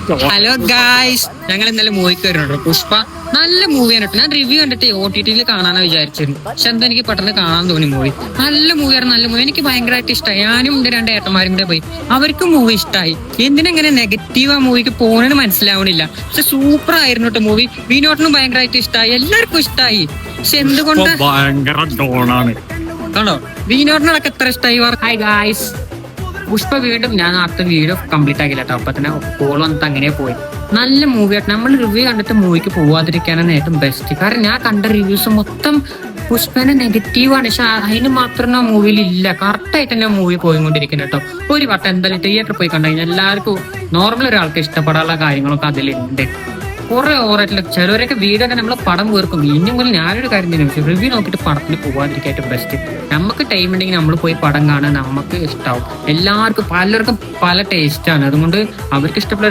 Hello guys, ഞങ്ങൾ ഇന്നലെ മൂവിക്ക് വരുന്നുണ്ടോ പുഷ്പ. നല്ല മൂവിയാണ് കേട്ടോ. ഞാൻ റിവ്യൂ കണ്ടിട്ട് OTT കാണാനാ വിചാരിച്ചിരുന്നു. പക്ഷെ എന്താ എനിക്ക് പെട്ടെന്ന് കാണാൻ തോന്നി മൂവി. നല്ല മൂവിയാണ്, നല്ല മൂവി. എനിക്ക് ഭയങ്കരമായിട്ട് ഇഷ്ടമായി. ഞാനും എന്റെ 2 ഏട്ടന്മാരും കൂടെ പോയി. അവർക്കും മൂവി ഇഷ്ടമായി. എന്തിനെങ്ങനെ നെഗറ്റീവ് ആ മൂവിക്ക് പോകുന്നത് മനസ്സിലാവണില്ല. പക്ഷെ സൂപ്പർ ആയിരുന്നു കേട്ടോ മൂവി. വിനോട്ടിനും ഭയങ്കരമായിട്ട് ഇഷ്ടമായി, എല്ലാവർക്കും ഇഷ്ടമായി. പക്ഷെ എന്തുകൊണ്ട് ഭയങ്കര ഡോണാണ് ആണോ വിനോട്ടിനൊക്കെ എത്ര ഇഷ്ടമായി? ഹായ് ഗായ്സ്, പുഷ്പ വീണ്ടും ഞാൻ അടുത്ത വീഡിയോ കംപ്ലീറ്റ് ആക്കില്ല കേട്ടോ. അപ്പൊ തന്നെ കോൾ വന്നിട്ട് അങ്ങനെ പോയി. നല്ല മൂവിയായിട്ട് നമ്മൾ റിവ്യൂ കണ്ടിട്ട് മൂവിക്ക് പോവാതിരിക്കാനാണ് ഏറ്റവും ബെസ്റ്റ്. കാരണം ഞാൻ കണ്ട റിവ്യൂസ് മൊത്തം പുഷ്പനെ നെഗറ്റീവാണ്. പക്ഷെ അതിന് മാത്രം ആ മൂവിയിൽ ഇല്ല. കറക്റ്റായിട്ട് തന്നെ മൂവി പോയിക്കൊണ്ടിരിക്കുന്നത് കേട്ടോ. ഒരു വട്ടം എന്തായാലും തിയേറ്ററിൽ പോയി കണ്ടു കഴിഞ്ഞാൽ എല്ലാവർക്കും നോർമൽ ഒരാൾക്ക് ഇഷ്ടപ്പെടാനുള്ള കാര്യങ്ങളൊക്കെ അതിലുണ്ട്. കുറെ ഓവറായിട്ടില്ല. ചിലവരൊക്കെ വീടൊക്കെ നമ്മളെ പടം വീർക്കും. ഇനിയും പോലും ഞാനൊരു കാര്യം തന്നെ റിവ്യൂ നോക്കിയിട്ട് പടത്തിന് പോകാതിരിക്കായിട്ട് ബെസ്റ്റ്. നമുക്ക് ടൈം ഉണ്ടെങ്കിൽ നമ്മൾ പോയി പടം കാണാൻ നമുക്ക് ഇഷ്ടമാവും. എല്ലാവർക്കും പലർക്കും പല ടേസ്റ്റാണ്. അതുകൊണ്ട് അവർക്ക് ഇഷ്ടപ്പെട്ട